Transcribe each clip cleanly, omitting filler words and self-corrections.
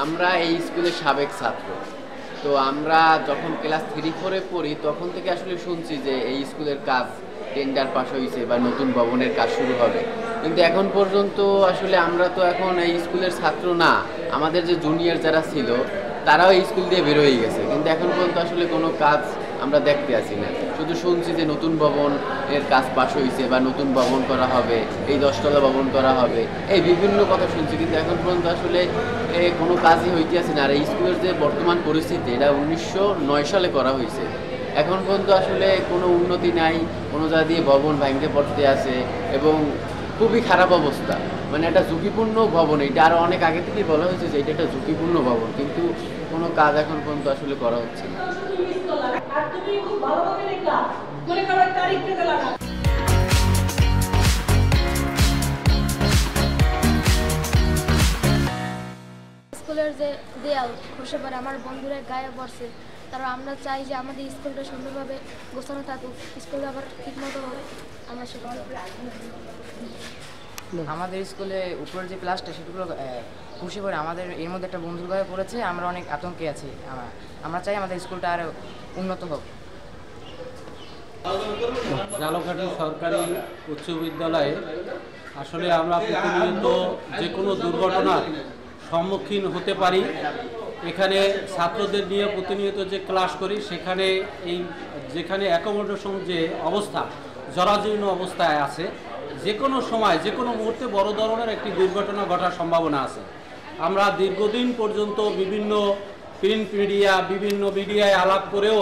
আমরা এই স্কুলের সাবেক ছাত্র। তো আমরা যখন ক্লাস 3-4-এ পড়ি তখন থেকে আসলে শুনছি যে এই স্কুলের কাজ টেন্ডার পাস হয়েছে বা নতুন ভবনের কাজ শুরু হবে, কিন্তু এখন পর্যন্ত আসলে আমরা তো এখন এই স্কুলের ছাত্র না। আমাদের যে জুনিয়র যারা ছিল তারাও এই স্কুল দিয়ে বের হয়ে গেছে, কিন্তু এখন পর্যন্ত আসলে কোনো কাজ আমরা দেখতে আসি না। শুধু শুনছি যে নতুন ভবন এর কাজ পাশ হয়েছে বা নতুন ভবন করা হবে, এই 10তলা ভবন করা হবে, এই বিভিন্ন কথা শুনছি, কিন্তু এখন পর্যন্ত আসলে কোনো কাজই হইতে আসে না। আর এই স্কুলের যে বর্তমান পরিস্থিতি, এটা 1909 সালে করা হয়েছে, এখন পর্যন্ত আসলে কোনো উন্নতি নাই। কোনো জায়গা দিয়ে ভবন ভাঙতে পড়তে আছে এবং খুবই খারাপ অবস্থা। মানে একটা ঝুঁকিপূর্ণ ভবন, এটা আরও অনেক আগে থেকেই বলা হয়েছে যে এটা একটা ঝুঁকিপূর্ণ ভবন, কিন্তু কোনো কাজ এখন পর্যন্ত আসলে করা হচ্ছে না। স্কুলের যে দেয়াল খসে পড়ে আমার বন্ধুরা গায়ে পড়ছে, তারা আমরা চাই যে আমাদের স্কুলটা সুন্দরভাবে গোছানো থাকুক, স্কুলে আবার ঠিকমতো হোক। আমরা সেটা আমাদের স্কুলে উপরের যে ক্লাসটা সেগুলো খসে পড়ে আমাদের এর মধ্যে একটা বন্ধুর গায়ে পড়েছে, আমরা অনেক আতঙ্কে আছি। আমরা চাই আমাদের স্কুলটা আরও উন্নত হোক। ঝালকাঠি সরকারি উচ্চ বিদ্যালয়ে আসলে আমরা প্রতিনিয়ত যে কোনো দুর্ঘটনার সম্মুখীন হতে পারি। এখানে ছাত্রদের নিয়ে প্রতিনিয়ত যে ক্লাস করি সেখানে যেখানে অ্যাকোমোডেশন যে অবস্থা জরাজীর্ণ অবস্থায় আছে, যে কোনো সময় যে কোনো মুহূর্তে বড় ধরনের একটি দুর্ঘটনা ঘটার সম্ভাবনা আছে। আমরা দীর্ঘদিন পর্যন্ত বিভিন্ন প্রিন্ট মিডিয়া বিভিন্ন মিডিয়ায় আলাপ করেও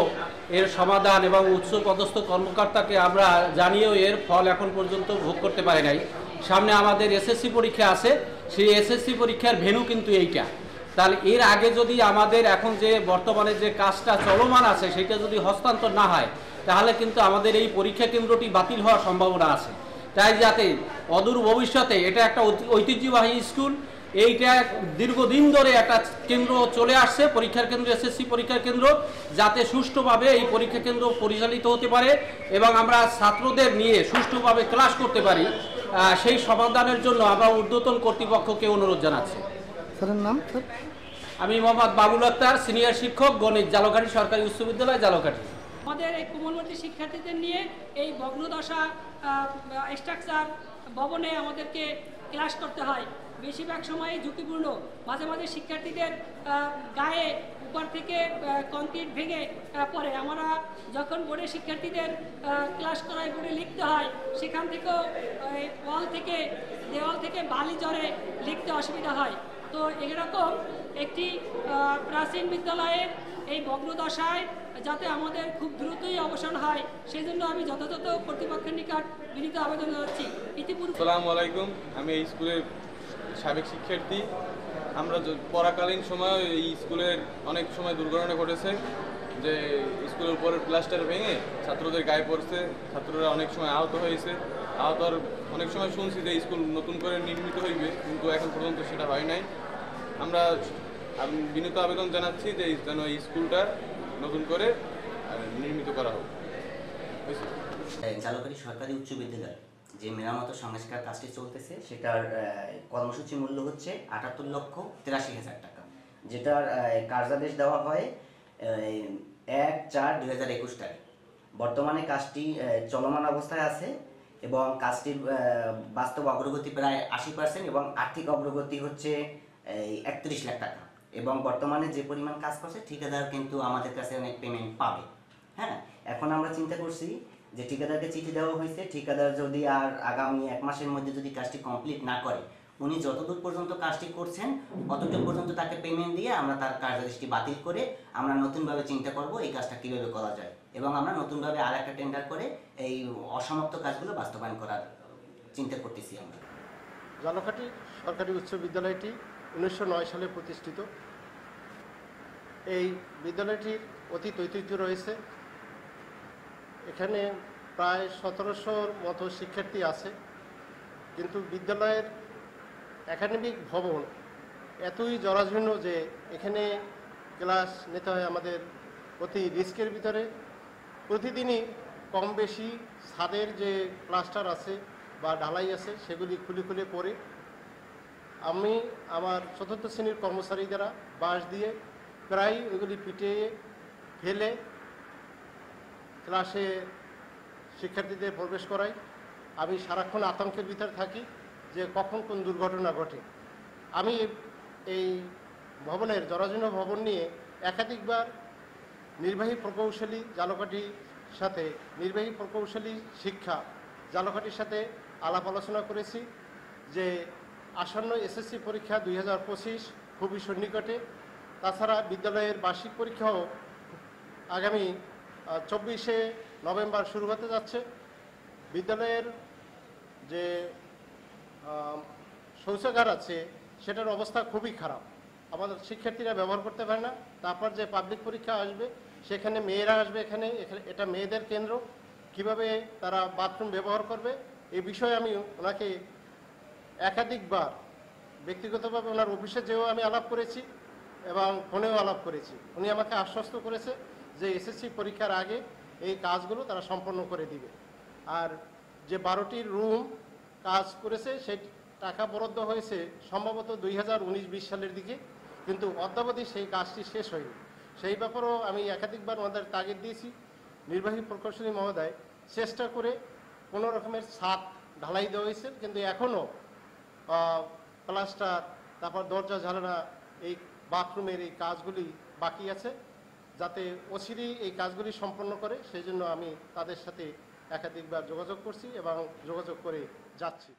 এর সমাধান এবং উচ্চপদস্থ কর্মকর্তাকে আমরা জানিয়েও এর ফল এখন পর্যন্ত ভোগ করতে পারি নাই। সামনে আমাদের এসএসসি পরীক্ষা আছে, সেই এসএসসি পরীক্ষার ভেন্যু কিন্তু এইটা। তাহলে এর আগে যদি আমাদের এখন যে বর্তমানে যে কাজটা চলমান আছে সেটা যদি হস্তান্তর না হয়, তাহলে কিন্তু আমাদের এই পরীক্ষা কেন্দ্রটি বাতিল হওয়ার সম্ভাবনা আছে। তাই যাতে অদূর ভবিষ্যতে এটা একটা ঐতিহ্যবাহী স্কুল, এইটা দীর্ঘদিন ধরে একটা কেন্দ্র চলে আসছে, পরীক্ষার কেন্দ্র এসএসসি পরীক্ষার কেন্দ্র, যাতে সুষ্ঠুভাবে এই পরীক্ষা কেন্দ্র পরিচালিত হতে পারে এবং আমরা ছাত্রদের নিয়ে সুষ্ঠুভাবে ক্লাস করতে পারি, সেই সমাধানের জন্য আমরা ঊর্ধ্বতন কর্তৃপক্ষকে অনুরোধ জানাচ্ছি। স্যারের নাম? আমি মোহাম্মদ বাবুল আক্তার, সিনিয়র শিক্ষক, গণিত, ঝালকাঠি সরকারি উচ্চ বিদ্যালয়, ঝালকাঠি। আমাদের এই কোমলমতি শিক্ষার্থীদের নিয়ে এই ভগ্নদশা স্ট্রাকচার ভবনে আমাদেরকে ক্লাস করতে হয়। বেশিরভাগ সময় ঝুঁকিপূর্ণ, মাঝে মাঝে শিক্ষার্থীদের গায়ে উপর থেকে কংক্রিট ভেঙে পড়ে। আমরা যখন বোর্ডে শিক্ষার্থীদের ক্লাস করায় বোর্ডে লিখতে হয়, সেখান থেকেও দেওয়াল থেকে বালি ঝরে লিখতে অসুবিধা হয়। তো এরকম একটি প্রাচীন বিদ্যালয়ের এই ভগ্নদশায় যাতে আমাদের খুব দ্রুতই অবসান হয়, সেই জন্য আমি যথাযথ কর্তৃপক্ষের নিকট বিনীত আবেদন জানাচ্ছি। ইতিপূর্বে আসসালামু আলাইকুম, আমি এই স্কুলের সাবেক শিক্ষার্থী। আমরা পড়াকালীন সময় এই স্কুলের অনেক সময় দুর্ঘটনা ঘটেছে, যে স্কুলের উপরের প্লাস্টার ভেঙে ছাত্রদের গায়ে পড়ছে, ছাত্ররা অনেক সময় আহত হয়েছে। আহতর অনেক সময় শুনছি যে স্কুল নতুন করে নির্মিত হইবে, কিন্তু এখন পর্যন্ত সেটা হয় নাই। আমরা বিনীত আবেদন জানাচ্ছি যে যেন এই স্কুলটা নতুন করে নির্মিত করা হোক। ঝালকাঠি সরকারি উচ্চ বিদ্যালয় যে মেরামত সংস্কার কাজটি চলতেছে, সেটার কর্মসূচি মূল্য হচ্ছে ৭৮,৮৩,০০০ টাকা, যেটার কার্যাদেশ দেওয়া হয় ১/৪/২০২১ তারিখ। বর্তমানে কাজটি চলমান অবস্থায় আছে এবং কাজটির বাস্তব অগ্রগতি প্রায় ৮০% এবং আর্থিক অগ্রগতি হচ্ছে ৩১ লাখ টাকা। এবং বর্তমানে যে পরিমাণ কাজ করছে ঠিকাদার কিন্তু আমাদের কাছে অনেক পেমেন্ট পাবে। হ্যাঁ, এখন আমরা চিন্তা করছি যে ঠিকাদারকে চিঠি দেওয়া হয়েছে, ঠিকাদার যদি আর আগামী ১ মাসের মধ্যে যদি কাজটি কমপ্লিট না করে, উনি যতদূর পর্যন্ত কাজটি করছেন অতটুকু পর্যন্ত তাকে পেমেন্ট দিয়ে আমরা তার কার্যাদেশটি বাতিল করে আমরা নতুনভাবে চিন্তা করব এই কাজটা কীভাবে করা যায়, এবং আমরা নতুনভাবে আর একটা টেন্ডার করে এই অসমাপ্ত কাজগুলো বাস্তবায়ন করার চিন্তা করতেছি। আমরা ঝালকাঠি সরকারি উচ্চ বিদ্যালয়টি 1909 সালে প্রতিষ্ঠিত। এই বিদ্যালয়টির অতীত ঐতিহ্য রয়েছে। এখানে প্রায় ১৭০০-র মতো শিক্ষার্থী আছে, কিন্তু বিদ্যালয়ের একাডেমিক ভবন এতই জরাজীর্ণ যে এখানে ক্লাস নিতে হয় আমাদের অতি রিস্কের ভিতরে। প্রতিদিনই কম বেশি ছাদের যে প্লাস্টার আছে বা ঢালাই আছে সেগুলি খুলে খুলে পড়ে। আমি আমার চতুর্থ শ্রেণীর কর্মচারী দ্বারা বাঁশ দিয়ে প্রায় ওইগুলি পিটিয়ে ফেলে ক্লাসে শিক্ষার্থীদের প্রবেশ করাই। আমি সারাক্ষণ আতঙ্কের ভিতরে থাকি যে কখন কোন দুর্ঘটনা ঘটে। আমি এই ভবনের জরাজীর্ণ ভবন নিয়ে একাধিকবার নির্বাহী প্রকৌশলী শিক্ষা জালকাঠির সাথে আলাপ আলোচনা করেছি যে আসন্ন এসএসসি পরীক্ষা 2025 খুবই সন্নিকটে। তাছাড়া বিদ্যালয়ের বার্ষিক পরীক্ষাও আগামী 24শে নভেম্বর শুরু হতে যাচ্ছে। বিদ্যালয়ের যে শৌচাগার আছে সেটার অবস্থা খুবই খারাপ, আমাদের শিক্ষার্থীরা ব্যবহার করতে পারে না। তারপর যে পাবলিক পরীক্ষা আসবে সেখানে মেয়েরা আসবে, এটা মেয়েদের কেন্দ্র, কিভাবে তারা বাথরুম ব্যবহার করবে এই বিষয়ে আমি ওনাকে একাধিকবার ব্যক্তিগতভাবে ওনার অফিসে যেও আমি আলাপ করেছি এবং ফোনেও আলাপ করেছি। উনি আমাকে আশ্বস্ত করেছে যে এসএসসি পরীক্ষার আগে এই কাজগুলো তারা সম্পন্ন করে দিবে। আর যে 12টি রুম কাজ করেছে সেই টাকা বরাদ্দ হয়েছে সম্ভবত 2019-20 সালের দিকে, কিন্তু অদ্যাবধি সেই কাজটি শেষ হয়নি। সেই ব্যাপারেও আমি একাধিকবার ওনাদের তাগিদ দিয়েছি। নির্বাহী প্রকৌশলী মহোদয় চেষ্টা করে কোনো রকমের ছাদ ঢালাই দেওয়া হয়েছে, কিন্তু এখনও প্লাস্টার, তারপর দরজা জানালা, এই বাথরুমের এই কাজগুলি বাকি আছে। যাতে অচিরেই এই কাজগুলি সম্পন্ন করে সেই জন্য আমি তাদের সাথে একাধিকবার যোগাযোগ করছি এবং যোগাযোগ করে যাচ্ছি।